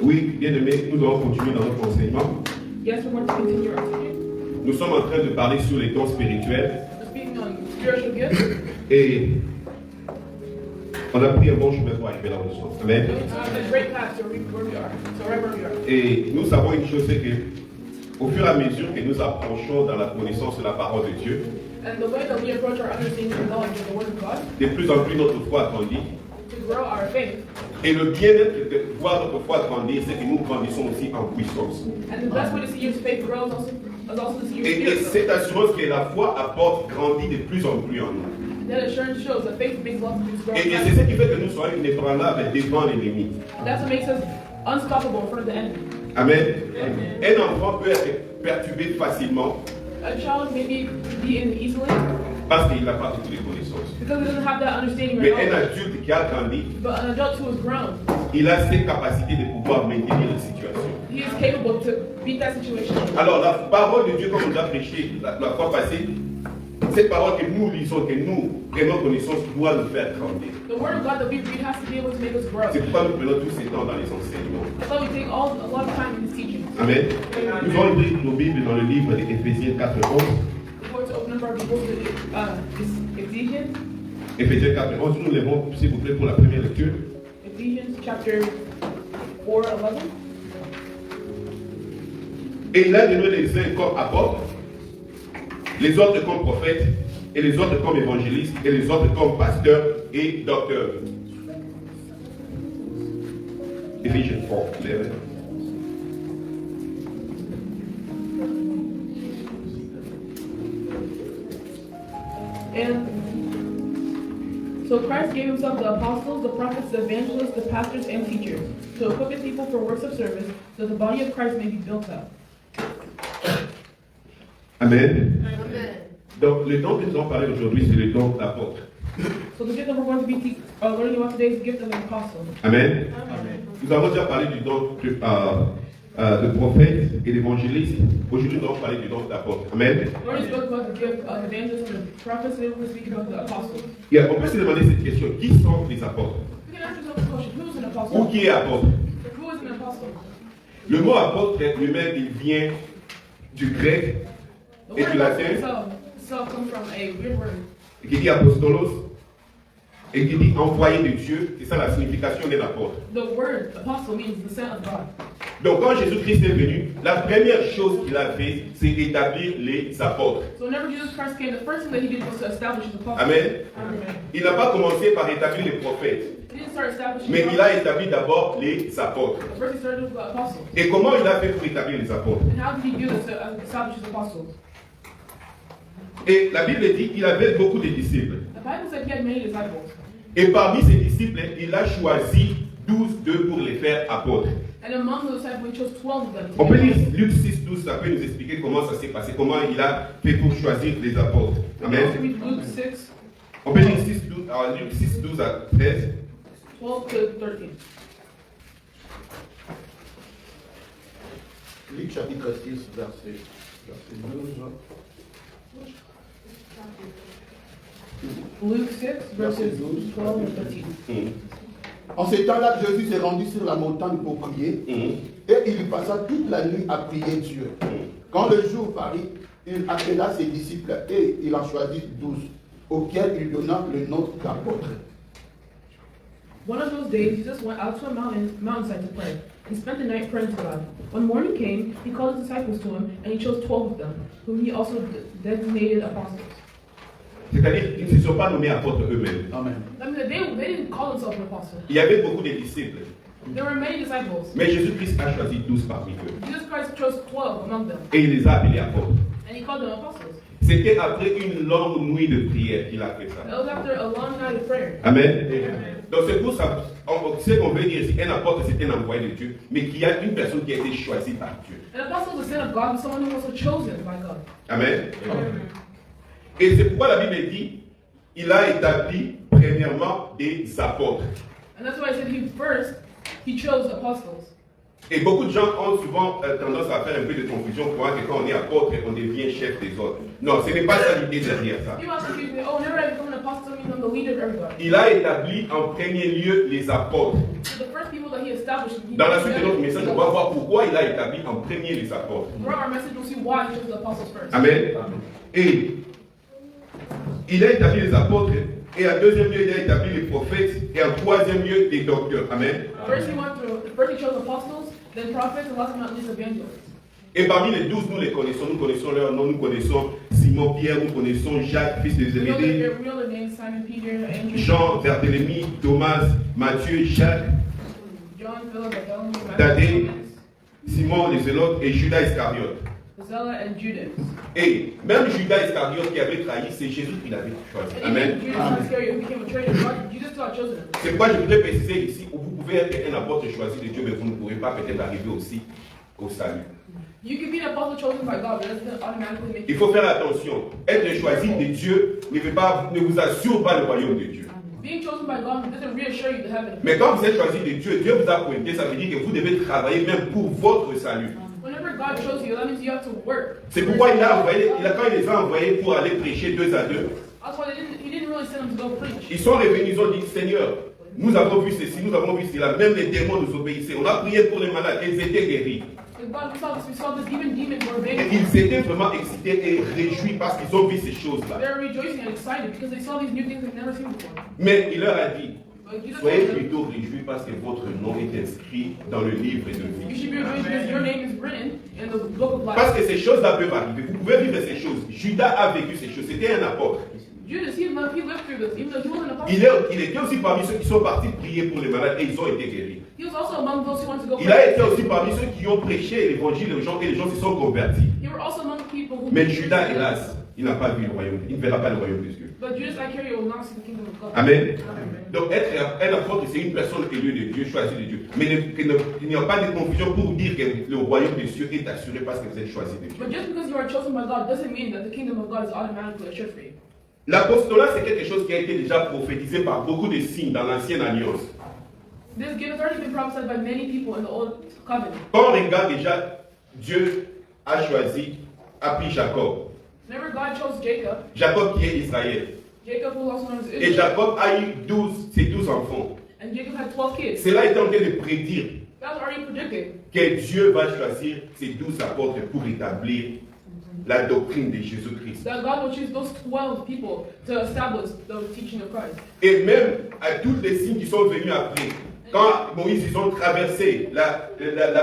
Oui, bien aimé, nous allons continuer dans notre enseignement. Yes, we're going to continue our teaching. Nous sommes en train de parler sur les dons spirituels. We're speaking on spiritual gifts. Et on a pris un bon chemin pour arriver là où nous sommes. Amen. A great path to reach where we are. So right where we are. Et nous savons une chose, c'est que au fur et à mesure que nous approchons dans la connaissance de la parole de Dieu, And the way that we approach our understanding and knowledge of the Word of God, de plus en plus notre foi grandit. to grow our faith. Et le bien-être de voir notre foi grandir, c'est que nous grandissons aussi en puissance. And the best way to see your faith grow is also to see your Et spirit grow. cette assurance que la foi apporte grandit de plus en plus en nous. That assurance shows that faith makes lots of things grow. Et c'est ce qui fait que nous soyons inébranlables devant l'ennemi. And that's what makes us unstoppable in front of the enemy. Amen. Amen. Un enfant peut être perturbé facilement A child may be beaten easily parce qu'il n'a pas toutes les connaissances. because he doesn't have that understanding Mais right un now. adulte qui a grandi, But an adult who has grown, il a cette capacité de pouvoir maintenir la situation. he is capable to beat that situation. Alors la parole de Dieu, comme on nous a prêché la fois passée, cette parole que nous lisons, que nous prenons connaissance, doit nous faire grandir. The word of God that we read has to be able to make us grow. C'est pourquoi nous prenons tous ces temps dans les enseignements. That's why we take a lot of time in this teaching. Amen. Nous allons ouvrir nos Bibles dans le livre d'Éphésiens 4:11. Before to open up our Bibles to Ephesians, Éphésiens 4:11, nous lèvons s'il vous plaît pour la première lecture. Ephesians chapter 4:11. Et il a donné les uns comme apôtres, les autres comme prophètes, et les autres comme évangélistes, et les autres comme pasteurs et docteurs. Ephesians 4:11. And so Christ gave himself the apostles, the prophets, the evangelists, the pastors, and teachers to equip the people for works of service, so the body of Christ may be built up. Amen. Amen. Donc, le don que nous allons parler aujourd'hui, c'est le don d'apôtre. So the gift that we're going to be learning about today is the gift of an apostle. Amen. Amen. Nous avons déjà parlé du don de prophète et d'évangéliste. Aujourd'hui, nous allons parler du don d'apôtre. Amen. We already spoke about the gift of evangelists and the prophets, and we're speaking about the apostles. Et on peut se demander cette question, qui sont les apôtres? We can ask ourselves the question, who is an Ou apostle? qui est apôtre? Who is an apostle? Le mot apôtre lui-même, il vient du grec The et word du latin, itself comes from a weird word. qui dit apostolos, et qui dit envoyé de Dieu. C'est ça la signification d'un apôtre. The word apostle means the sent of God. Donc quand Jésus-Christ est venu, la première chose qu'il a fait, c'est établir les apôtres. So whenever Jesus Christ came, the first thing that he did was to establish his apostles. Amen. Amen. Il n'a pas commencé par établir les prophètes, He didn't start establishing mais the il a prophets. établi d'abord les apôtres. First he started with the apostles. Et comment il a fait pour établir les apôtres? And how did he do this to establish his apostles? Et la Bible dit qu'il avait beaucoup de disciples. The Bible said he had many disciples. Et parmi ces disciples, il a choisi 12 pour les faire apôtres. And among those disciples, he chose 12 of them. On peut lire Luc 6:12, ça peut nous expliquer comment ça s'est passé, comment il a fait pour choisir les apôtres. We can also Amen. read Luke 6, On peut lire Luc 6:12 à 13. 12 to 13. Luc chapitre 6, verset 12. Luke 6, verses 12 and 13. En ces temps-là, Jésus s'est rendu sur la montagne pour prier, et il y passa toute la nuit à prier Dieu. Quand le jour parut, il appela ses disciples et il en choisit 12, auxquels il donna le nom d'apôtres. One of those days, Jesus went out to a mountainside to pray. He spent the night praying to God. When morning came, he called his disciples to him, and he chose 12 of them, whom he also designated apostles. C'est-à-dire qu'ils ne se sont pas nommés apôtres eux-mêmes. Amen. I mean, they didn't call themselves an apostle. Il y avait beaucoup de disciples, There were many disciples. mais Jésus-Christ a choisi 12 parmi eux. Jesus Christ chose 12 among them, Et il les a appelés apôtres. and he called them apostles. C'était après une longue nuit de prière qu'il a fait ça. That was after a long night of prayer. Amen. Amen. Donc c'est pour ça, ce qu'on veut dire ici, un apôtre c'est un envoyé de Dieu, mais qu'il y a une personne qui a été choisie par Dieu. An apostle is a son of God, but someone who was also chosen by God. Amen. Et c'est pourquoi la Bible dit, il a établi premièrement des apôtres. And that's why I said he chose apostles. Et beaucoup de gens ont souvent tendance à faire un peu de confusion pour que quand on est apôtre, on devient chef des autres. Non, ce n'est pas ça l'idée derrière ça. People are confused. Oh, whenever I become an apostle, means I'm the leader of everybody. Il a établi en premier lieu les apôtres. So the first people that he established. Dans la suite de notre message, on va voir pourquoi il a établi en premier les apôtres. Throughout our message, we'll see why he chose the apostles first. Amen. Et il a établi les apôtres, et en deuxième lieu, il a établi les prophètes, et en troisième lieu, les docteurs. Amen. First he chose apostles, then prophets, and last but not least evangelists. Et parmi les 12, nous les connaissons. Nous connaissons leur nom, nous connaissons Simon Pierre, nous connaissons Jacques, fils de We know Zébédée, their names: Simon Peter, Andrew, Jean, Barthélemy, Thomas, Matthieu, Jacques, John, Philip, Bartholomew, Thaddée, Matthew, Simon les Zélotes et Judas Iscariote. Zealot, and Judas. Et même Judas Iscariote qui avait trahi, c'est Jésus qui l'avait choisi. And Amen. even Judas Iscariot, who became a traitor, Jesus still had chosen him. C'est pourquoi je voudrais préciser ici, où vous pouvez être un apôtre choisi de Dieu, mais vous ne pourrez pas peut-être arriver aussi au salut. You can be an apostle chosen by God, but that doesn't automatically make Il you. faut faire attention. Être choisi de Dieu ne vous assure pas le royaume de Dieu. Being chosen by God doesn't reassure you to heaven. Mais quand vous êtes choisi de Dieu, Dieu vous a pointé, ça veut dire que vous devez travailler même pour votre salut. Whenever God chose you, that means you have to work. C'est pourquoi quand il les a envoyés pour aller prêcher 2 à 2, That's why he didn't really send them to go preach. ils sont revenus, ils ont dit, Seigneur, nous avons vu ceci, nous avons vu cela, même les démons nous obéissaient. On a prié pour les malades, ils étaient guéris. And God, we saw this, even demons were Et obeying. ils étaient vraiment excités et réjouis parce qu'ils ont vu ces choses-là. They were rejoicing and excited because they saw these new things they've never seen before. Mais il leur a dit, But Jesus soyez told them, plutôt réjouis parce que votre nom est inscrit dans le livre de you vie. should be rejoicing because your name is written in the book of Parce life. que ces choses-là peuvent arriver. Vous pouvez vivre ces choses. Judas a vécu ces choses. C'était un apôtre. Judas, he lived through this, even though he wasn't an apostle. Il était aussi parmi ceux qui sont partis prier pour les malades et ils ont été guéris. He was also among those who wanted to go Il a preach. été aussi parmi ceux qui ont prêché l'évangile aux gens et les gens se sont convertis. He were also among the people who. Mais Judas, hélas, il n'a pas vu le royaume. Il ne verra pas le royaume de Dieu. But Judas Iscariot will not see the kingdom of God. Amen. Amen. Donc être un apôtre, c'est une personne élue de Dieu, choisie de Dieu. Mais il n'y a pas de confusion pour vous dire que le royaume des cieux est assuré parce que vous êtes choisi de Dieu. But just because you are chosen by God doesn't mean that the kingdom of God is automatically assured for you. L'apostolat, c'est quelque chose qui a été déjà prophétisé par beaucoup de signes dans l'ancienne alliance. This gift has already been prophesied by many people in the old covenant. Quand on regarde déjà, Dieu a choisi, a pris Jacob. Whenever God chose Jacob, Jacob qui est Israël. Jacob was also known as Et Israel. Jacob a eu ses 12 enfants. And Jacob had 12 kids. Cela est en train de prédire That was already predicted. que Dieu va choisir ses 12 apôtres pour établir la doctrine de Jésus-Christ. That God will choose those 12 people to establish the teaching of Christ. Et même à tous les signes qui sont venus après, quand Moïse ils ont traversé la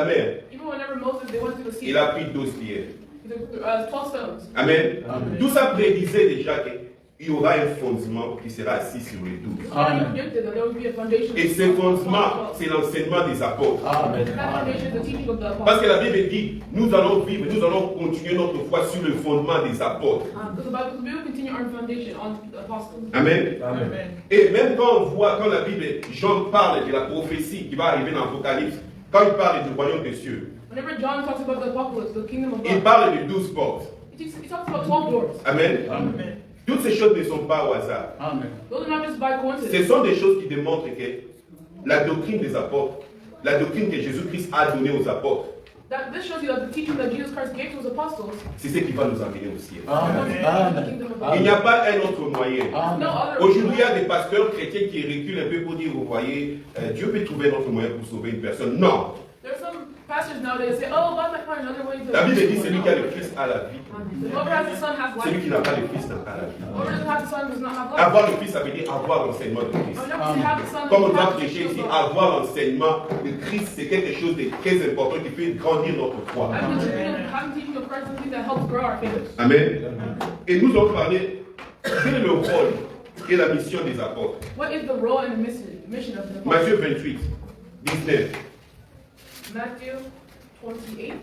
mer, Even whenever Moses, they went to the sea, il a pris 12 pierres. he took 12 stones. Amen. Amen. Tout ça prédisait déjà qu'il y aura un fondement qui sera assis sur les 12. It's already Amen. predicted that there would be a foundation. Et ce fondement, c'est l'enseignement des apôtres. Amen. That foundation is the teaching of the Parce apostles. que la Bible dit, nous allons vivre, nous allons continuer notre foi sur le fondement des apôtres. Because we will continue our foundation on the apostles. Amen. Amen. Et même quand on voit, quand la Bible, Jean parle de la prophétie qui va arriver dans l'Apocalypse, quand il parle du royaume des cieux, Whenever John talks about the apocalypse, the kingdom of il God, parle de 12 portes. he talks about 12 doors. Amen. Amen. Toutes ces choses ne sont pas au hasard. Amen. Those are not just by Ce coincidence. sont des choses qui démontrent que la doctrine des apôtres, la doctrine que Jésus-Christ a donnée aux apôtres, That this shows you that the teaching that Jesus Christ gave to his apostles c'est ce qui va nous amener au ciel. is going to be the Amen. kingdom of Il God. n'y a pas un autre moyen. No Amen. other. Aujourd'hui, il y a des pasteurs chrétiens qui reculent un peu pour dire, vous voyez, Dieu peut trouver un autre moyen pour sauver une personne. Non. There's some pastors nowadays say, oh, God might find another way to. La Bible dit, celui qui a le Fils a la vie. Whoever has the son has Celui life. qui n'a pas le Fils n'a pas la vie. Whoever doesn't have the son does not have life. Avoir le Fils, ça veut dire avoir l'enseignement de Christ. Whenever you have the son, Comme on you a have the prêché teaching ici, of God. avoir l'enseignement de Christ, c'est quelque chose de très important qui fait grandir notre foi. Having teaching of Christ is something that helps grow our faith. Amen. Et nous allons parler, quel est le rôle et la mission des apôtres. What is the role and the mission of the apostles? Matthieu 28, 19. Matthew 28.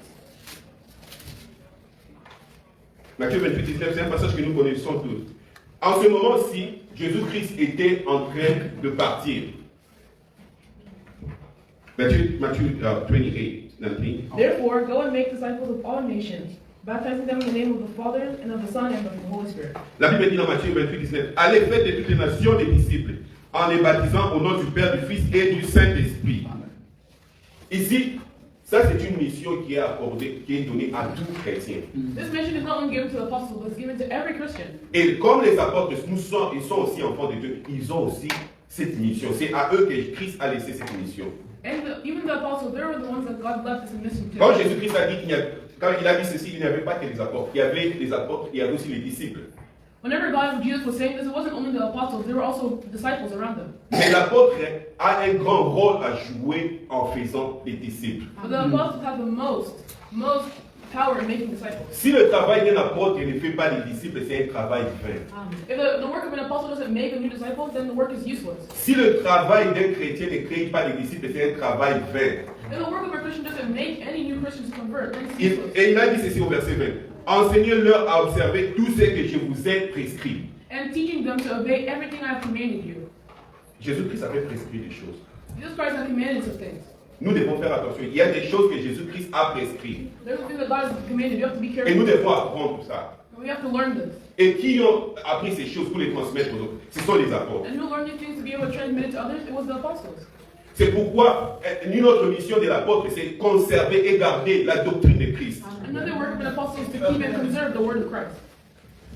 Matthieu 28, 19, c'est un passage que nous connaissons tous. En ce moment-ci, Jésus-Christ était en train de partir. Matthieu 28, 19. Therefore, go and make disciples of all nations, baptizing them in the name of the Father and of the Son and of the Holy Spirit. La Bible dit dans Matthieu 28, 19, allez faites de toutes les nations des disciples, en les baptisant au nom du Père, du Fils et du Saint-Esprit. Ici, Ça, c'est une mission qui est accordée, qui est donnée à tout chrétien. This mission is not only given to the apostles, but it's given to every Christian. Et comme les apôtres, ils sont aussi enfants de Dieu, ils ont aussi cette mission. C'est à eux que Christ a laissé cette mission. And even the apostles, they were the ones that God left this mission to. Quand Jésus-Christ a dit quand il a dit ceci, il n'y avait pas que les apôtres. Il y avait les apôtres, il y avait aussi les disciples. Whenever Jesus was saying this, it wasn't only the apostles, there were also disciples around them. Mais l'apôtre a un grand rôle à jouer en faisant des disciples. But the apostles have the most power in making disciples. Si le travail d'un apôtre ne fait pas des disciples, c'est un travail vain. If the work of an apostle doesn't make a new disciple, then the work is useless. Si le travail d'un chrétien ne crée pas des disciples, c'est un travail vain. If the work of a Christian doesn't make any new Christians convert, then it's useless. Et il a dit ceci au verset 20. Enseignez-leur à observer tout ce que je vous ai prescrit. And teaching them to obey everything I have commanded you. Jésus-Christ avait prescrit des choses. Jesus Christ has commanded some things. Nous devons faire attention. Il y a des choses que Jésus-Christ a prescrites. There's some things that God has commanded. You have to be Et careful. nous devons apprendre tout ça. And we have to learn this. Et qui ont appris ces choses pour les transmettre aux autres? Ce sont les apôtres. And who learned these things to be able to transmit it to others? It was the apostles. C'est pourquoi une autre mission de l'apôtre, c'est conserver et garder la doctrine de Christ. Another work of an apostle is to keep and conserve the word of Christ.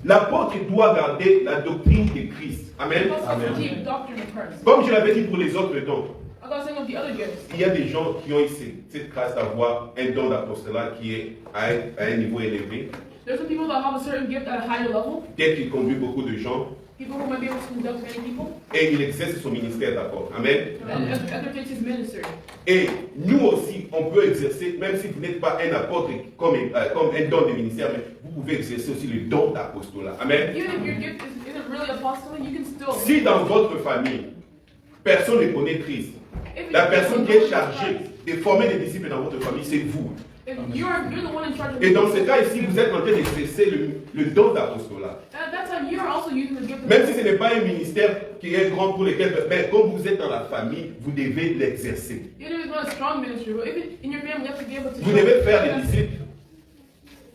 L'apôtre doit garder la doctrine de Christ. Amen. The apostle has to keep the doctrine of Christ. Comme je l'avais dit pour les autres dons, I got saying of the other gifts. il y a des gens qui ont eu cette grâce d'avoir un don d'apostolat qui est à un niveau élevé. There's some people that have a certain gift at a higher level. Peut-être qu'il conduit beaucoup de gens People who might be able to conduct many people. et il exerce son ministère d'apôtre. Amen. And undertakes his ministry. Et nous aussi, on peut exercer, même si vous n'êtes pas un apôtre comme un don de ministère, mais vous pouvez exercer aussi le don d'apostolat. Amen. Even if your gift isn't really apostolic, you can still. Si dans votre famille, personne ne connaît Christ, la personne qui est chargée de former des disciples dans votre famille, c'est vous. If you're the one in charge of. Et dans ce cas ici, vous êtes en train d'exercer le don d'apostolat. At that time, you're also using the gift. Même si ce n'est pas un ministère qui est grand pour lequel, mais comme vous êtes dans la famille, vous devez l'exercer. Even if it's not a strong ministry, but even in your family, you have to be able to. Vous devez faire des disciples.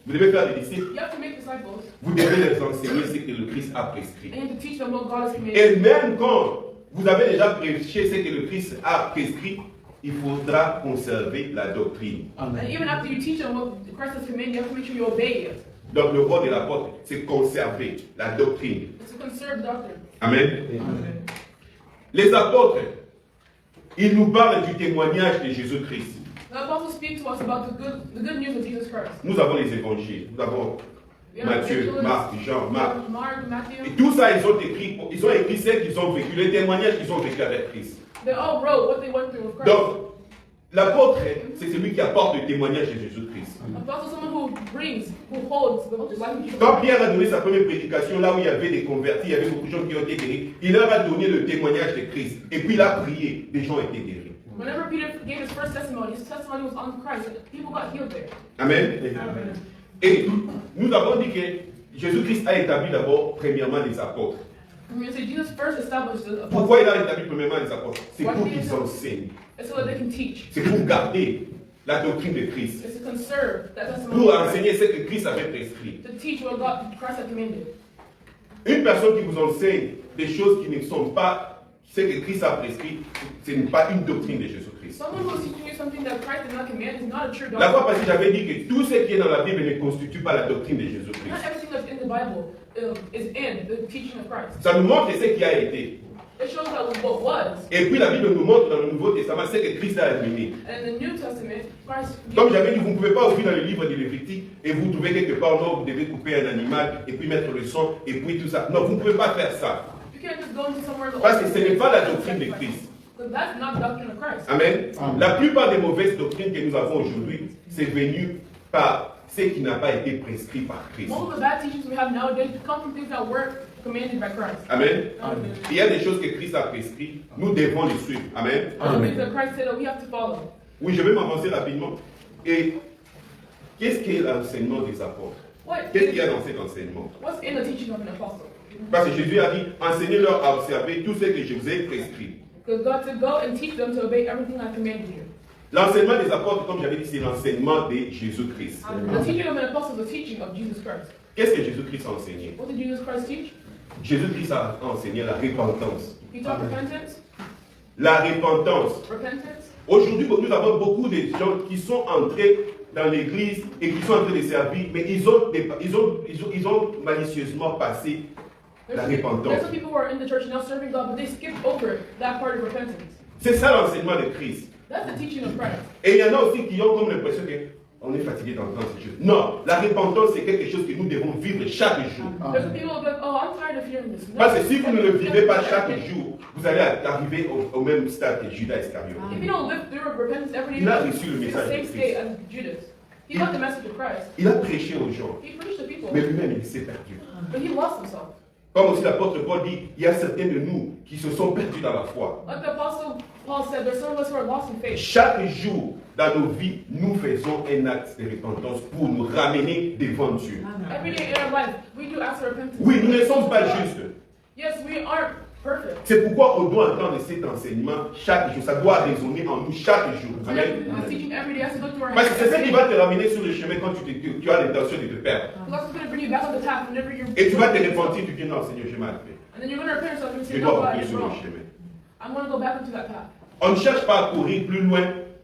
Vous devez faire des disciples. You have to make disciples. Vous devez les enseigner ce que le Christ a prescrit. And you have to teach them what God has commanded. Et même quand vous avez déjà prêché ce que le Christ a prescrit, il faudra conserver la doctrine. And even after you teach them what Christ has commanded, you have to make sure you obey it. Donc le rôle de l'apôtre, c'est conserver la doctrine. It's to conserve doctrine. Amen. Les apôtres, ils nous parlent du témoignage de Jésus-Christ. The apostles speak to us about the good news of Jesus Christ. Nous avons les évangiles, nous avons We have Matthieu, evangelists, Marc, Jean, we Marc. have Mark, Matthew. Et tout ça, ils ont écrit ce qu'ils ont vécu, les témoignages qu'ils ont vécu avec Christ. They all wrote what they went through with Christ. Donc, l'apôtre, c'est celui qui apporte le témoignage de Jésus-Christ. Apostle is someone who brings, who holds the life of Jesus Quand Christ. Pierre a donné sa première prédication, là où il y avait des convertis, il y avait beaucoup de gens qui ont été guéris, il leur a donné le témoignage de Christ. Et puis il a prié, des gens ont été guéris. Whenever Peter gave his testimony was on Christ. People got healed there. Amen. Et nous avons dit que Jésus-Christ a établi d'abord, premièrement, les apôtres. I'm going to say Jesus first established the apostles. Pourquoi il a établi premièrement les apôtres? C'est pour qu'ils enseignent. It's so that they can teach. C'est pour garder la doctrine de Christ. It's to conserve that testimony. Pour enseigner ce que Christ avait prescrit. To teach what Christ had commanded. Une personne qui vous enseigne des choses qui ne sont pas ce que Christ a prescrit, ce n'est pas une doctrine de Jésus-Christ. Someone who is teaching you something that Christ did not command is not a true La fois doctrine. passée, j'avais dit que tout ce qui est dans la Bible ne constitue pas la doctrine de Jésus-Christ. Not everything that's in the Bible is in the teaching of Christ. Ça nous montre ce qui a été. It shows that what was. Et puis la Bible nous montre dans le Nouveau Testament ce que Christ a amené. And in the New Testament, Christ. Comme j'avais dit, vous ne pouvez pas ouvrir dans le livre de Lévitique et vous trouvez quelque part, non, vous devez couper un animal et puis mettre le sang et puis tout ça. Non, vous ne pouvez pas faire ça. You can't just go into somewhere. Parce que ce n'est pas la doctrine de Christ. Because that's not the doctrine of Christ. Amen. La plupart des mauvaises doctrines que nous avons aujourd'hui, c'est venu par ce qui n'a pas été prescrit par Christ. Most of the bad teachings we have nowadays come from things that weren't commanded by Christ. Amen. Il y a des choses que Christ a prescrites, nous devons les suivre. Amen. Things that Christ said that we have to follow. Oui, je vais m'avancer rapidement. Et qu'est-ce qu'est l'enseignement des apôtres? Qu'est-ce qu'il y a dans cet enseignement? What's in the teaching of an apostle? Parce que Jésus a dit, enseignez-leur à observer tout ce que je vous ai prescrit. Because God said, go and teach them to obey everything I commanded you. L'enseignement des apôtres, comme j'avais dit, c'est l'enseignement de Jésus-Christ. The teaching of an apostle is the teaching of Jesus Christ. Qu'est-ce que Jésus-Christ a enseigné? What did Jesus Christ teach? Jésus-Christ a enseigné la repentance. He taught repentance. La repentance. Repentance. Aujourd'hui, nous avons beaucoup de gens qui sont entrés dans l'église et qui sont en train de servir, mais ils ont malicieusement passé la repentance. There's some people who are in the church now serving God, but they skipped over that part of repentance. C'est ça l'enseignement de Christ. That's the teaching of Christ. Et il y en a aussi qui ont comme l'impression qu'on est fatigué d'entendre ces choses. Non, la repentance, c'est quelque chose que nous devons vivre chaque jour. There's some people who go, oh, I'm tired of hearing this. No, Parce que si vous ne le vivez pas chaque jour, vous allez arriver au même stade que Judas Iscariote. If you don't live through repentance every day, Il a reçu le you're message the same de state Christ. as Judas. He got the message of Christ. Il a prêché aux gens, He preached to people, mais lui-même, il s'est perdu. but he lost himself. Comme aussi l'apôtre Paul dit, il y a certains de nous qui se sont perdus dans la foi. Like the apostle Paul said, there's some of us who are lost in faith. Chaque jour dans nos vies, nous faisons un acte de repentance pour nous ramener devant Dieu. Every day in our life, we do acts of repentance. Oui, nous ne sommes pas justes. Yes, we aren't perfect. C'est pourquoi on doit entendre cet enseignement chaque jour. Ça doit résonner en nous chaque jour. And Amen. this teaching every day has to go through our Parce que c'est ça qui heads. va te ramener sur le chemin quand tu as l'intention de te perdre. Because that's going to bring you back on the path whenever you're. Et tu vas te repentir, tu dis non Seigneur, j'ai mal fait. And then you're going to repent yourself and Je say, dois no, God, revenir it's sur le wrong. chemin. I'm going to go back into that path. On ne cherche pas à courir plus loin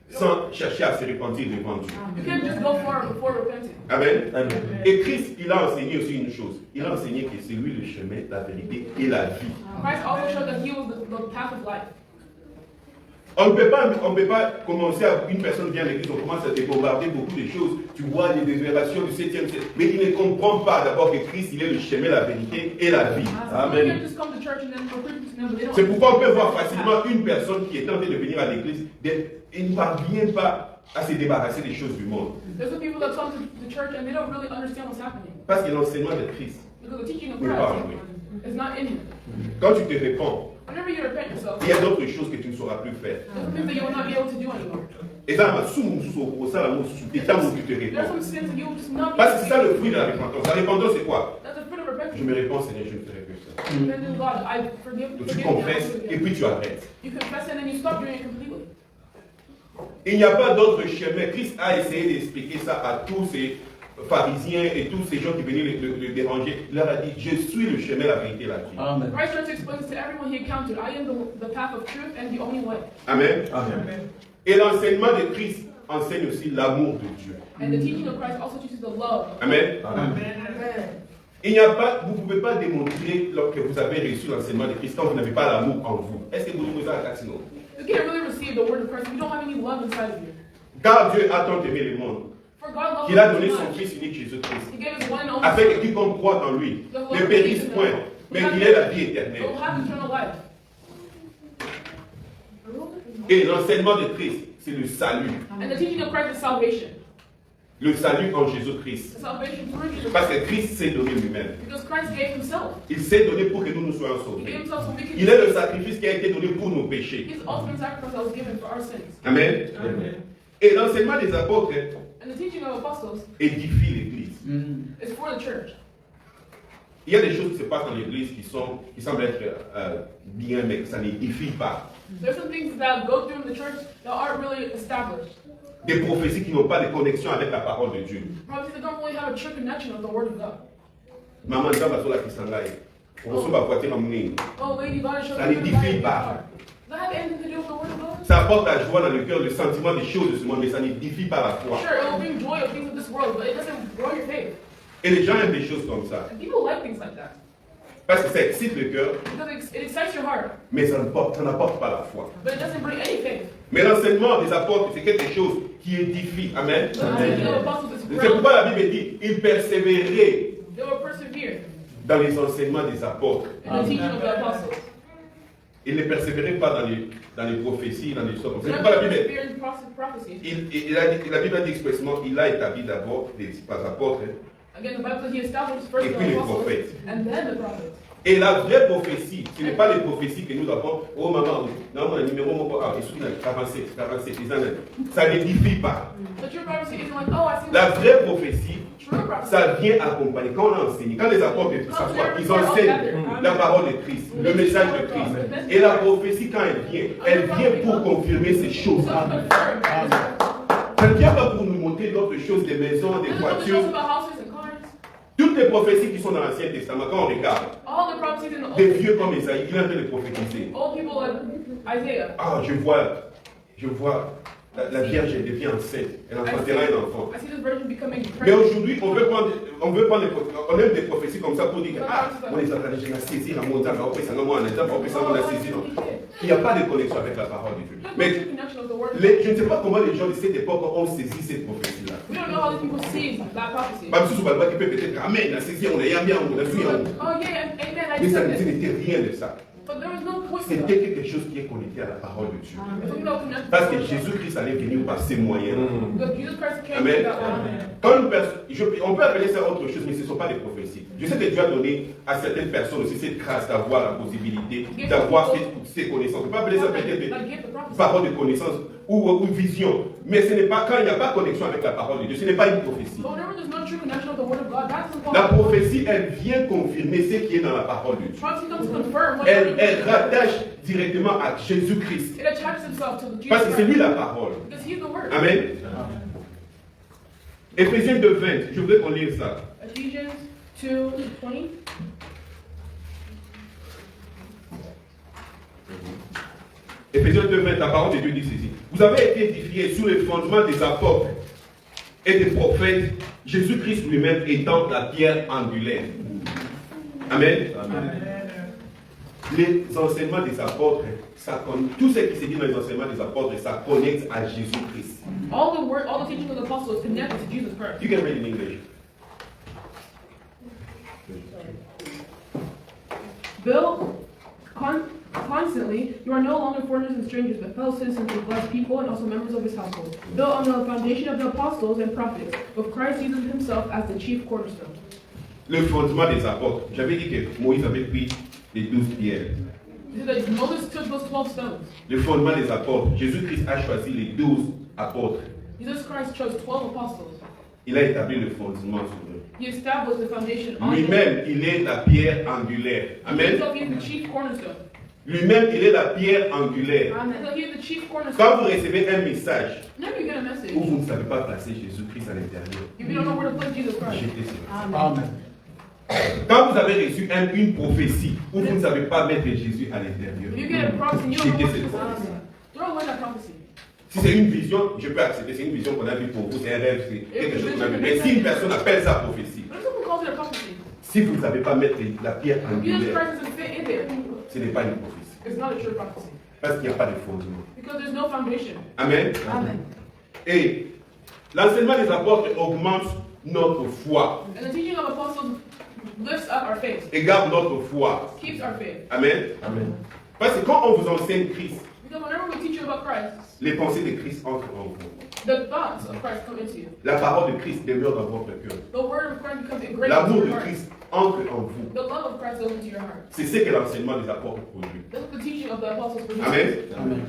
sans chercher à se repentir devant Dieu. You can't just go far before repenting. Amen. Et Christ, il a enseigné aussi une chose. Il a enseigné que c'est lui le chemin, la vérité et la vie. Christ also showed that he was the path of life. On ne peut pas commencer à une personne vient à l'église, on commence à te bombarder beaucoup de choses. Tu vois les dévélations du 7e siècle. Mais il ne comprend pas d'abord que Christ, il est le chemin, la vérité et la vie. You Amen. can't just come to church and then proclaim to them, but they don't C'est pourquoi on peut voir facilement une personne qui est tentée de venir à l'église, et ne parvient pas à se débarrasser des choses du monde. There's some people that come to the church and they don't really understand what's happening. Parce que l'enseignement de Christ Because the teaching of n'est pas en Christ lui. is not in him. Quand tu te réponds, Whenever you repent yourself, il y a d'autres choses que tu ne sauras plus faire. there's some things that you will not be able to do anymore. Et ça m'a sous ça, tu te There's réponds. some sins that you will just not be Parce que able c'est to ça do. le fruit de la repentance. La repentance, c'est quoi? That's the fruit of Je repentance. me réponds, Seigneur, je ne ferai plus ça. And then God, I forgive Donc, tu forgive me, I confesses will do et again. puis tu arrêtes. You confess it and then you stop doing it completely. Il n'y a pas d'autre chemin. Christ a essayé d'expliquer ça à tous ces pharisiens et tous ces gens qui venaient le déranger. Il leur a dit, je suis le chemin, la vérité et la vie. Amen. Christ tried to explain this to everyone he encountered. I am the path of truth and the only way. Amen. Amen. Et l'enseignement de Christ enseigne aussi l'amour de Dieu. And the teaching of Christ also teaches the love. Amen. Amen. Il n'y a pas, vous ne pouvez pas démontrer que vous avez reçu l'enseignement de Christ quand vous n'avez pas l'amour en vous. Est-ce que vous trouvez ça à sinon? You can't really receive the word of Christ if you don't have any love inside of you. Car Dieu a tant aimé le monde For God loved qu'il a us donné so son much. Fils unique Jésus-Christ, He gave his one and only afin que Son. quiconque croit en lui ne périsse point, mais qu'il ait la vie éternelle. Will have eternal life. Et l'enseignement de Christ, c'est le salut. And the teaching of Christ is salvation. Le salut en Jésus-Christ. The salvation through Jesus Parce Christ. que Christ s'est donné lui-même. Because Christ gave himself. Il s'est donné pour que nous nous soyons He sauvés. gave himself so we could Il est le sacrifice qui a été donné pour nos péchés. He's the ultimate sacrifice that was given for our sins. Amen. Et l'enseignement des apôtres And the teaching of apostles édifie l'Église. is for the church. Il y a des choses qui se passent dans l'Église qui semblent être bien, mais ça n'édifie pas. There's some things that go through in the church that aren't really established. Des prophéties qui n'ont pas de connexion avec la parole de Dieu. Prophecies that don't really have a true connection with the word of God. Maman, ça va sur la Kisanglaï. On reçoit ma voiture en mouine. Oh, lady, God showed Ça me n'édifie the pas. Does that have anything to do with the word of God? Ça apporte la joie dans le cœur, le sentiment des choses de ce monde, mais ça n'édifie pas la foi. Sure, it will bring joy of things of this world, but it doesn't grow your faith. Et les gens aiment des choses comme ça. And people like things like that. Parce que ça excite le cœur, Because it excites your heart, mais ça n'apporte pas la foi. but it doesn't bring any faith. Mais l'enseignement des apôtres, c'est quelque chose qui édifie. Amen. The teaching of apostles is C'est real. pourquoi la Bible dit, ils persévéraient They will persevere dans les enseignements des apôtres. in the teaching of the apostles. Ils ne persévéraient pas dans les prophéties, dans les histoires. They C'est don't pourquoi la Bible, persevere in prophecies. la Bible a dit expressément, il a établi d'abord les apôtres Again, the Bible says he established first et the puis les apostles prophètes. and then the prophets. Et la vraie prophétie, ce n'est pas les prophéties que nous avons. Oh maman, non, mon numéro, ils sont 47, 47, ça n'édifie pas. The true prophecy isn't like, oh, I see La vraie prophétie, true prophecy. ça vient accompagner. Quand on enseigne, quand les apôtres s'assoient, ils enseignent la parole de Christ, le message de Christ. Et la prophétie, quand elle vient pour confirmer ces choses. So confirm. Ça ne vient pas pour nous montrer d'autres choses, des maisons, des This is what it shows voitures. about houses and cars. Toutes les prophéties qui sont dans l'Ancien Testament, quand on regarde, All the prophecies in the des Old vieux comme Isaïe, il est en train de prophétiser. Old people like Isaiah. Ah, je vois la Vierge elle devient enceinte, elle enfantera un enfant. I see this virgin becoming Mais pregnant. aujourd'hui, on aime des prophéties comme ça pour dire que, on les entend déjà saisir à mon temps, on a saisi. Il n'y a pas de connexion avec la parole de Dieu. Mais je ne sais pas comment les gens de cette époque ont saisi cette prophétie-là. We don't know how these people see that prophecy. Même si Soubalba qui peut peut-être Amen, on a saisi, on a bien, on a suivi. Oh yeah, amen. I Mais ça accept it. n'était rien de ça. But there was no point to C'était that. quelque chose qui est connecté à la parole de Dieu. If we don't connect Parce que to the word, Jésus-Christ allait venir par ses moyens. because Jesus Christ came Amen. to that one. Quand une personne, on peut appeler ça autre chose, mais ce ne sont pas des prophéties. Je sais que Dieu a donné à certaines personnes aussi cette grâce d'avoir la possibilité d'avoir ces connaissances. On peut appeler ça peut-être parole de connaissance ou vision. Mais ce n'est pas quand il n'y a pas de connexion avec la parole de Dieu, ce n'est pas une prophétie. But whenever there's no true connection of the word of God, that's the La prophétie, elle vient confirmer ce qui est dans la parole de Dieu. prophecy comes to confirm what Elle rattache directement à Jésus-Christ. it attaches itself to Jesus Parce que c'est lui Christ. la parole. Because he's the word. Amen. Éphésiens 2:20, je voudrais qu'on lise ça. Ephesians 2:20. Éphésiens 2:20, la parole de Dieu dit ceci. Vous avez été édifiés sur les fondements des apôtres et des prophètes, Jésus-Christ lui-même étant la pierre angulaire. Amen. Les enseignements des apôtres, tout ce qui se dit dans les enseignements des apôtres, ça connecte à Jésus-Christ. All the teaching of the apostles connected to Jesus Christ. You can read in English. Bill, constantly, you are no longer foreigners and strangers, but fellow citizens of God's people and also members of his household, built on the foundation of the apostles and prophets, with Christ Jesus himself as the chief cornerstone. Le fondement des apôtres. J'avais dit que Moïse avait pris les 12 pierres. You see that Moses took those 12 stones. Le fondement des apôtres. Jésus-Christ a choisi les 12 apôtres. Jesus Christ chose 12 apostles. Il a établi le fondement sur eux. He established the foundation on them. Lui-même, il est la pierre angulaire. Amen. So he is the chief cornerstone. Lui-même, il est la pierre angulaire. So he is the chief Quand cornerstone. vous recevez un message Whenever you get a message, où vous ne savez pas placer Jésus-Christ à l'intérieur, if you don't know where to put Jesus Christ, jetez cela. Amen. Quand vous avez reçu une prophétie où vous ne savez pas mettre Jésus à l'intérieur, if you get a prophecy and you don't know jetez where to cette put prophétie. it, throw away that prophecy. Si c'est une vision, je peux accepter. C'est une vision qu'on a vue pour vous, c'est un rêve, c'est quelque chose qu'on a vu. Mais si une personne appelle ça prophétie, But if someone calls it a prophecy, si vous ne savez pas mettre la pierre if Jesus angulaire, Christ doesn't fit in there, ce n'est pas une prophétie. it's not a true prophecy. Parce qu'il n'y a pas de fondement. Because there's no foundation. Amen. Amen. Et l'enseignement des apôtres augmente notre foi And the teaching of apostles lifts up our faith, et garde notre foi. keeps our faith. Amen. Amen. Parce que quand on vous enseigne Christ, Because whenever we teach you about Christ, les pensées de Christ entrent en vous. the thoughts of Christ come into you. La parole de Christ demeure dans votre cœur. The word of Christ becomes engraved L'amour into de your heart. Christ entre en vous. The love of Christ goes into your heart. C'est ce que l'enseignement des apôtres produit. This is the teaching of the apostles produce. Amen. Amen.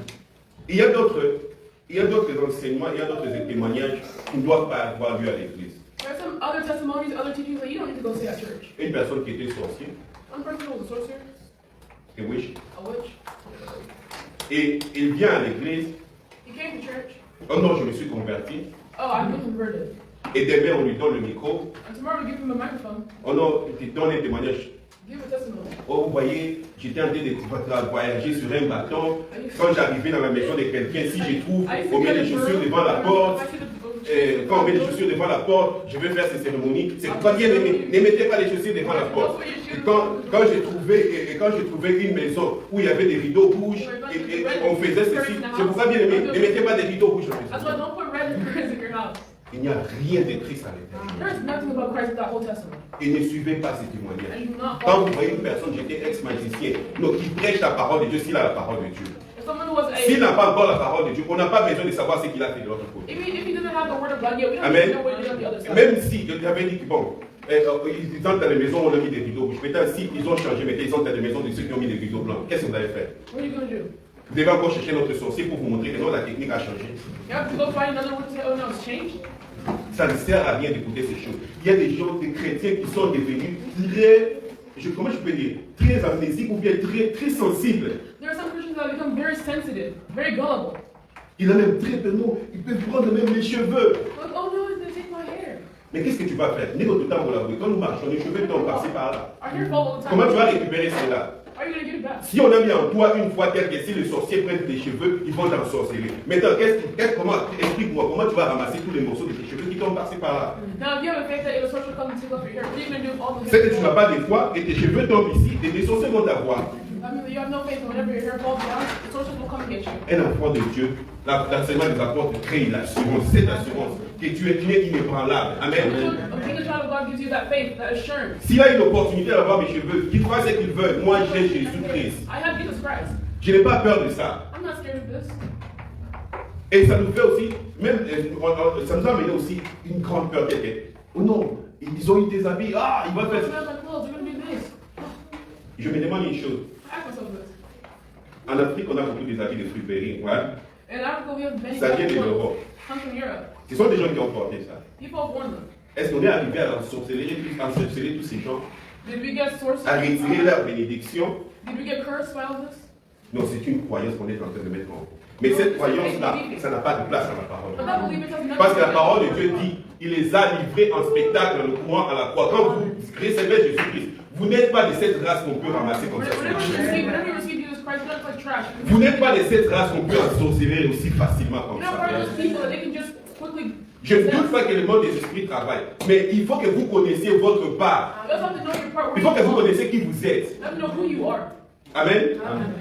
Il y a d'autres enseignements, il y a d'autres témoignages qui ne doivent pas avoir lieu à l'église. There are some other testimonies, other teachings that you don't need to go say at church. Une personne qui était sorcière, One person was a sorcerer, et oui, a witch. et il vient à l'église. He came to church. Oh non, je me suis converti. Oh, I've been converted. Et demain, on lui donne le micro. And tomorrow we give him a microphone. Oh non, il te donne un témoignage. Give a testimony. Oh, vous voyez, j'étais en train de voyager sur un bâton. Quand j'arrivais dans la maison de quelqu'un, si je trouve, on met les chaussures devant la porte. Quand on met les chaussures devant la porte, je vais faire ces cérémonies. C'est pas bien, ne mettez pas les chaussures devant la porte. Et quand j'ai trouvé une maison où il y avait des rideaux rouges et on faisait ceci, c'est pour ça bien aimé, ne mettez pas des rideaux rouges. That's why don't put red curtains in your house. Il n'y a rien de triste à l'intérieur. There is nothing about Christ in that Old Testament. Et ne suivez pas ces témoignages. And you do not Quand follow. vous voyez une personne, j'étais ex-magicien, donc qui prêche la parole de Dieu, s'il a la parole de Dieu. If someone who was S'il a, n'a pas encore la parole de Dieu, on n'a pas besoin de savoir ce qu'il a fait de l'autre côté. if he doesn't have the word of God yet, we don't Amen. need to know what he did on the other side. Même si, je t'avais dit que bon, ils entrent dans les maisons, on a mis des rideaux rouges. Maintenant, si ils ont changé, mais ils entrent dans les maisons de ceux qui ont mis des rideaux blancs, qu'est-ce que vous allez faire? What are you going to do? Vous devez encore chercher notre sorcier pour vous montrer que non, la technique a changé. You have to go find another one to say, oh no, it's changed. Ça ne sert à rien d'écouter ces choses. Il y a des gens, des chrétiens qui sont devenus très, comment je peux dire, très amnésiques ou bien très sensibles. There are some Christians that become very sensitive, very gullible. Il a même très peu de mots, ils peuvent prendre même les cheveux. Like, oh no, it's going to take my hair. Mais qu'est-ce que tu vas faire? Quand nous marchons, les cheveux tombent par-ci par-là. Our hair fall all the time. Comment tu vas récupérer cela? How are you going to get it back? Si on a mis en toi une foi telle que si les sorciers prennent tes cheveux, ils vont t'ensorceler. Maintenant, explique-moi comment tu vas ramasser tous les morceaux de tes cheveux qui tombent par-ci par-là. Now, if you have a faith that the sorcerer comes and takes off your hair, what are you going to do with all the C'est que tu n'as pas de foi et tes cheveux tombent ici et des sorciers vont t'avoir. I mean, you have no faith, and whenever your hair falls down, the sorcerers will come and get you. Un enfant de Dieu, l'enseignement des apôtres crée l'assurance, cette assurance que tu es inébranlable. Amen. Being a child of God gives you that faith, that assurance. S'il a une opportunité d'avoir mes cheveux, qu'il fasse ce qu'il veut. Moi, j'ai Jésus-Christ. I have Jesus Christ. Je n'ai pas peur de ça. I'm not scared of this. Et ça nous fait aussi, même, ça nous a amené aussi une grande peur. Oh non, ils ont eu des habits. Ah, ils vont faire. Smells like clothes, you're going to do this. Je me demande une chose. Ask myself this. En Afrique, on a beaucoup des habits de fruiterie. Ouais. In Africa, we have many Ça vient de clothes. l'Europe. Come from Europe. Ce sont des gens qui ont porté ça. People have worn them. Est-ce qu'on est arrivé à ensorceler tous ces gens, Did we get sorcery? à retirer leur bénédiction? Did we get cursed by all this? Non, c'est une croyance qu'on est en train de mettre en. Mais cette croyance-là, ça n'a pas de place dans la parole. But that belief has nothing Parce que la to do parole de with Dieu dit, il les a livrés en spectacle en le courant à la croix. Quand vous recevez Jésus-Christ, vous n'êtes pas de cette race qu'on peut ramasser comme ça. Whenever you receive Jesus Christ, you don't like trash. Vous n'êtes pas de cette race qu'on peut ensorceler aussi facilement comme You're not part of ça. those people that they can just quickly. Je ne doute pas que le monde des esprits travaille, mais il faut que vous connaissiez votre part. You also have to know your part. Il faut que vous connaissiez qui vous êtes. You have to know who you are. Amen. Amen.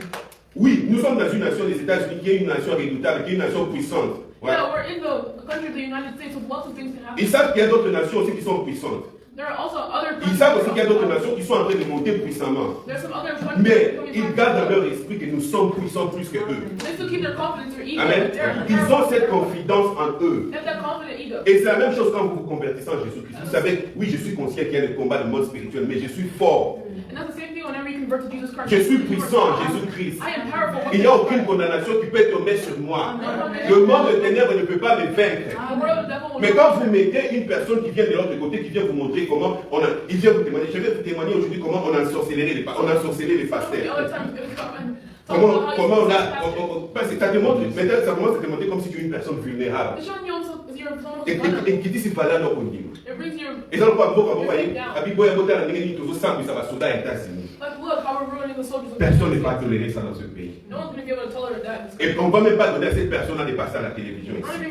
Oui, nous sommes dans une nation des États-Unis qui est une nation redoutable, qui est une nation puissante. Ouais. Yeah, we're in the country of the United States with lots of things can happen. Ils savent qu'il y a d'autres nations aussi qui sont puissantes. There are also other Ils savent aussi qu'il y a d'autres nations qui sont en train de monter puissamment. There's some other countries Mais that are ils coming gardent dans back. leur esprit que nous sommes puissants plus que eux. They still keep their confidence or ego. Amen. They're Ils ont cette confidence en eux. They have that confident ego. Et c'est la même chose quand vous vous convertissez en Jésus-Christ. Vous savez, oui, je suis conscient qu'il y a le combat de mode spirituel, mais je suis fort. And that's the same thing whenever you convert to Jesus Christ. Je suis puissant en Jésus-Christ. I am powerful. Il n'y a aucune condamnation qui peut tomber sur moi. Le monde de ténèbres ne peut pas me vaincre. The world of the devil will Mais quand vous mettez une personne qui vient de l'autre côté, qui vient vous montrer comment il vient vous témoigner. Je vais vous témoigner aujourd'hui comment on a ensorcelé les pasteurs. Comment on a. Parce que ça démontre, maintenant ça commence à démontrer comme si tu es une personne vulnérable. Et qui dit c'est pas là non au niveau. Et ça, on va voyez, personne n'est pas toléré ça dans ce pays. Et on ne va même pas donner à cette personne de passer à la télévision ici.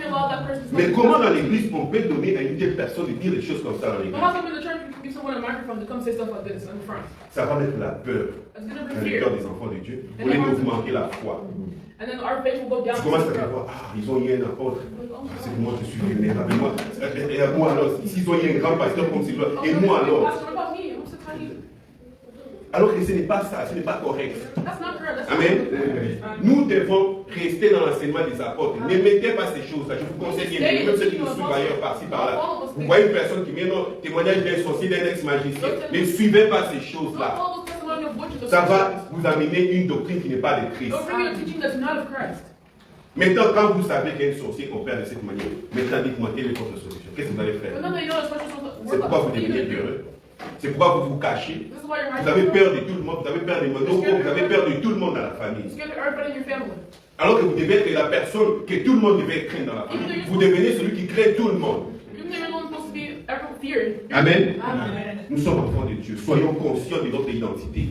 Mais comment dans l'église on peut donner à une telle personne de dire des choses comme ça dans l'église? Ça va mettre la peur dans le cœur des enfants de Dieu. Vous voulez augmenter la foi. Tu commences à voir, ah, ils ont eu un apôtre. C'est que moi je suis vulnérable. Et moi alors, s'ils ont eu un grand pasteur comme celui-là, et moi alors. Alors que ce n'est pas ça, ce n'est pas correct. Amen. Nous devons rester dans l'enseignement des apôtres. Ne mettez pas ces choses-là. Je vous conseille bien, même ceux qui nous suivent ailleurs, par-ci, par-là. Vous voyez une personne qui vient dans témoignage d'un sorcier, d'un ex-magicien. Ne suivez pas ces choses-là. Ça va vous amener une doctrine qui n'est pas de Christ. Maintenant, quand vous savez qu'un sorcier opère de cette manière, maintenant dites-moi quelle est votre solution. Qu'est-ce que vous allez faire? C'est pourquoi vous devenez peureux. C'est pourquoi vous vous cachez. Vous avez peur de tout le monde, vous avez peur des monos, vous avez peur de tout le monde dans la famille. Alors que vous devez être la personne que tout le monde devait craindre dans la famille. Vous devenez celui qui craint tout le monde. Amen. Nous sommes enfants de Dieu. Soyons conscients de notre identité.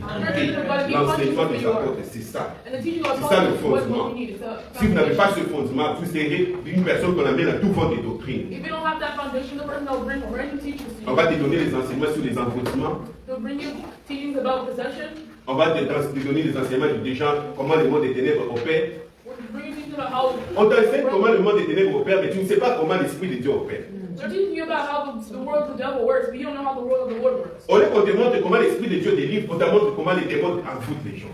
L'enseignement des apôtres, c'est ça. C'est ça le fondement. Si vous n'avez pas ce fondement, vous serez une personne qu'on amène à tout vent des doctrines. On va te donner les enseignements sur les envoûtements. On va te donner les enseignements des gens, comment le monde des ténèbres opère. On t'enseigne comment le monde des ténèbres opère, mais tu ne sais pas comment l'Esprit de Dieu opère. Au lieu qu'on te montre comment l'Esprit de Dieu délivre, on te montre comment les démons envoûtent les gens.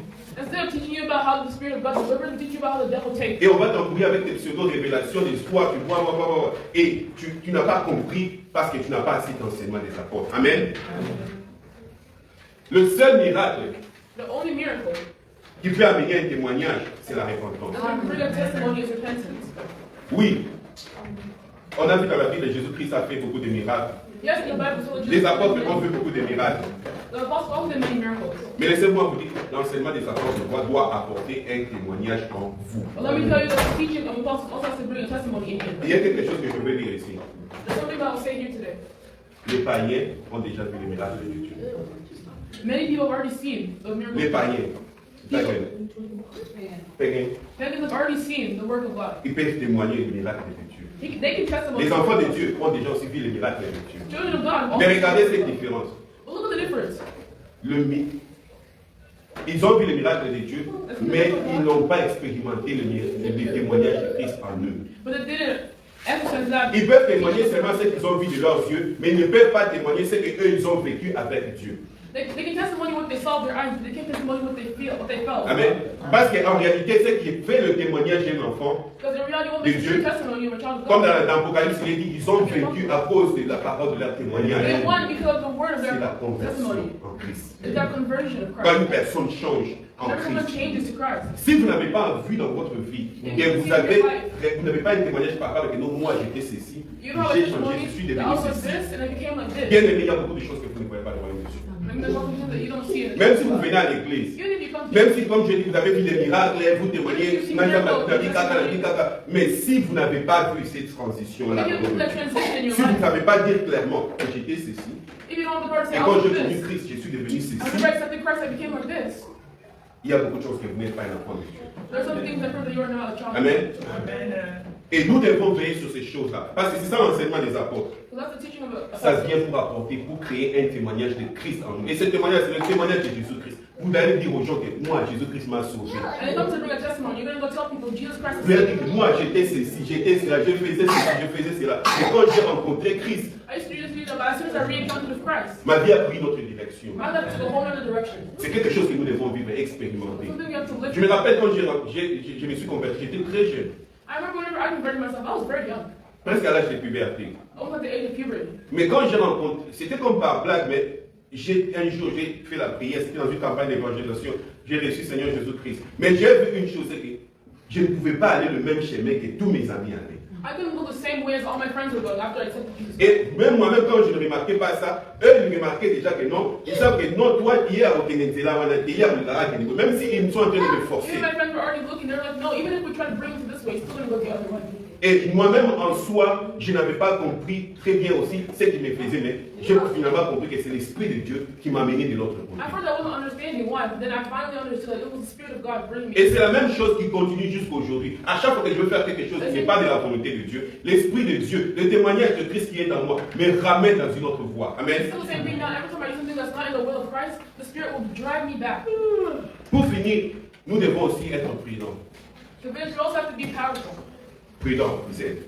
Et on va t'embrouiller avec des pseudo-révélations, des histoires, tu vois, et tu n'as pas compris parce que tu n'as pas assez d'enseignement des apôtres. Amen. Le seul miracle qui peut amener un témoignage, c'est la repentance. Oui. On a vu dans la Bible, Jésus-Christ a fait beaucoup de miracles. Les apôtres ont fait beaucoup de miracles. Mais laissez-moi vous dire, l'enseignement des apôtres doit apporter un témoignage en vous. Il y a quelque chose que je veux dire ici. Les païens ont déjà vu les miracles de Dieu. Many people have already seen the miracles. Les païens. Païens. Pagans have already seen the work of God. Ils peuvent témoigner des miracles de Dieu. They can testify. Les enfants de Dieu ont déjà aussi vu les miracles de Dieu. Children of God. Mais regardez cette différence. But look at the difference. Ils ont vu les miracles de Dieu, mais ils n'ont pas expérimenté le témoignage de Christ en eux. But they didn't emphasize that. Ils peuvent témoigner seulement ce qu'ils ont vu de leurs yeux, mais ils ne peuvent pas témoigner ce qu'eux ils ont vécu avec Dieu. They can testimony what they saw with their eyes, but they can't testimony what they feel, what they felt. Amen. Parce qu'en réalité, ce qui fait le témoignage d'un enfant, Because in reality, what de makes Dieu, true testimony of a child of comme God, dans l'Apocalypse, il est dit, ils ont vécu à cause de la parole de leur témoignage. they won because of the word of C'est la their conversion testimony. en Christ. It's that conversion of Quand Christ. une personne change en Whenever someone Christ, changes to Christ, si vous n'avez pas vu dans votre vie, et vous n'avez pas un témoignage par rapport que non, moi j'étais ceci, you don't have a j'ai changé, je suis testimony that devenu I was ceci. this and I became like Bien this. aimé, il y a beaucoup de choses que vous ne voyez pas devant les yeux. And there's also things that you don't see in the Même si church. vous venez à l'église, Even if you come to même si, comme je dis, vous avez vu des miracles, vous témoignez, mais si vous n'avez pas vu cette transition-là, if you look at that transition in your si vous ne life, savez pas dire clairement que j'étais ceci, if you don't have the word to say, et I quand was j'ai connu this. Christ, je suis devenu ceci, I remember I accepted Christ, I became like this. il y a beaucoup de choses que vous n'êtes pas un enfant de Dieu. There's some things that prove that you are not a child. Amen. Et nous devons veiller sur ces choses-là. Parce que c'est ça l'enseignement des apôtres. So that's the teaching of a Ça vient pour apporter, pour créer un témoignage de Christ en nous. Et ce témoignage, c'est le témoignage de Jésus-Christ. Vous allez dire aux gens que moi, Jésus-Christ m'a sauvé. And it comes to bring a testimony. You're going to go tell people Jesus Christ Vous is allez dire que moi, j'étais ceci, j'étais cela, je faisais ceci, je faisais cela. Et quand j'ai rencontré Christ, I used to do this, but as soon as I re-encountered with Christ, ma vie a pris une autre direction. my life took a whole other direction. C'est quelque chose que nous devons vivre et expérimenter. Something you have to live Je me through. rappelle quand je me suis converti, j'étais très jeune, I remember whenever I converted myself, I was very young. presque à l'âge de puberté. I was at the age of puberty. Mais quand j'ai rencontré, c'était comme par blague, mais un jour j'ai fait la prière, c'était dans une campagne d'évangélisation, j'ai reçu Seigneur Jésus-Christ. Mais j'ai vu une chose, c'est que je ne pouvais pas aller le même chemin que tous mes amis allaient. I couldn't go the same way as all my friends were going after I accepted Jesus. Et même moi-même, quand je ne remarquais pas ça, eux, ils remarquaient déjà que non. Ils savent que non, toi, hier, même s'ils sont en train de me forcer. Even my friends were already looking, they were like, no, even if we try to bring you to this way, it's still going to go the other way. Et moi-même, en soi, je n'avais pas compris très bien aussi ce qu'ils me faisaient, mais j'ai finalement compris que c'est l'Esprit de Dieu qui m'a amené de l'autre côté. At first, I wasn't understanding why, but then I finally understood that it was the Spirit of God bringing me. Et c'est la même chose qui continue jusqu'à aujourd'hui. À chaque fois que je veux faire quelque chose qui n'est pas de la volonté de Dieu, l'Esprit de Dieu, le témoignage de Christ qui est en moi, me ramène dans une autre voie. Amen. It's still the same thing now. Every time I do something that's not in the will of Christ, the Spirit will drive me back. Pour finir, nous devons aussi être prudents. To finish, we also have to be powerful. Prudents, vous êtes.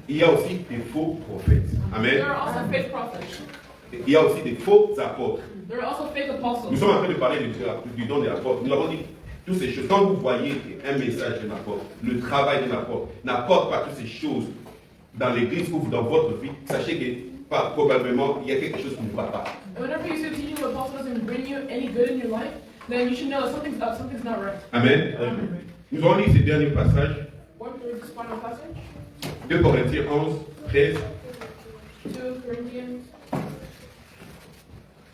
Il y a aussi des faux prophètes. Amen. There are also fake prophets. Il y a aussi des faux apôtres. There are also fake Nous apostles. sommes en train de parler du don des apôtres. Nous avons dit toutes ces choses. Quand vous voyez un message d'un apôtre, le travail d'un apôtre n'apporte pas toutes ces choses dans l'église ou dans votre vie, sachez que probablement il y a quelque chose qui ne va pas. And whenever you see the teaching of the apostle doesn't bring you any good in your life, then you should know that something's up, something's not right. Amen. Nous allons lire ce dernier passage. One through this final passage, 2 Corinthiens 11, 13. 2 Corinthians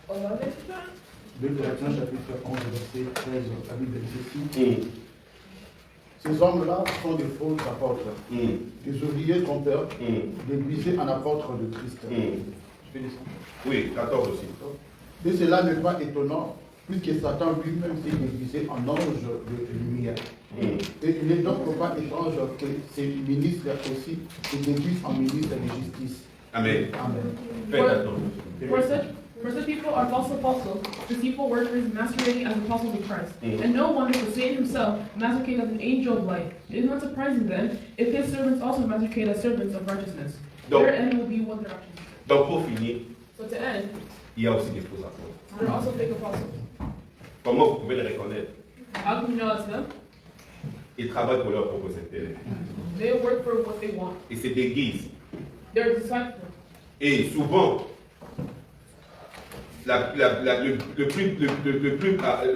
11. 2 Corinthiens chapitre 11, verset 13, la Bible dit ceci. Ces hommes-là sont des faux apôtres, des ouvriers trompeurs, déguisés en apôtres de Christ. Je fais ça. Oui, 14 aussi. Et cela n'est pas étonnant, puisque Satan lui-même s'est déguisé en ange de lumière. Et il n'est donc pas étrange que ces ministres aussi se déguisent en ministres de justice. Amen. Amen. Faites attention. For such people are false apostles, deceitful workers masquerading as apostles of Christ. And no wonder for Satan himself masquerades as an angel of light. It is not surprising then if his servants also masquerade as servants of righteousness. Their end will be one direction. Donc pour finir, So to end, il y a aussi des faux apôtres. there are also fake apostles. Comment vous pouvez les reconnaître? How can you know it's them? Ils travaillent pour leur propre intérêt. They work for what they want. Ils se déguisent. They're disciples. Et souvent, le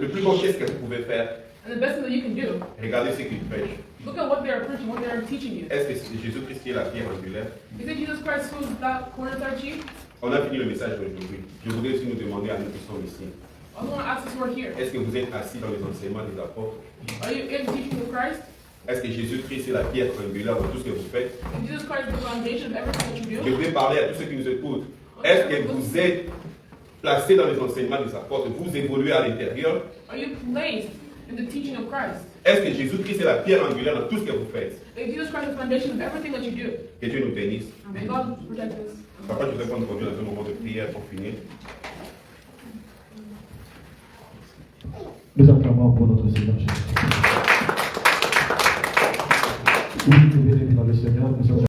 plus grand geste que vous pouvez faire, And the best thing that you can do, regardez ce qu'ils prêchent. look at what they are preaching, what they are teaching you. Est-ce que c'est Jésus-Christ qui est la pierre angulaire? Is it Jesus Christ who is that cornerstone chief? On a fini le message d'aujourd'hui. Je voudrais aussi nous demander à nous qui sommes ici. I want to ask us who are here. Est-ce que vous êtes assis dans les enseignements des apôtres? Are you in the teaching of Christ? Est-ce que Jésus-Christ est la pierre angulaire dans tout ce que vous faites? Is Jesus Christ the foundation of everything that you Je do? voudrais parler à tous ceux qui nous écoutent. Est-ce que vous êtes placés dans les enseignements des apôtres? Vous évoluez à l'intérieur? Are you placed in the teaching of Christ? Est-ce que Jésus-Christ est la pierre angulaire dans tout ce que vous faites? Is Jesus Christ the foundation of everything that you do? Que Dieu nous bénisse. May God protect us. Papa, je voudrais qu'on nous conduise dans un moment de prière pour finir. Nous acclamons pour notre Seigneur Jésus. Oui, bien-aimés dans le Seigneur.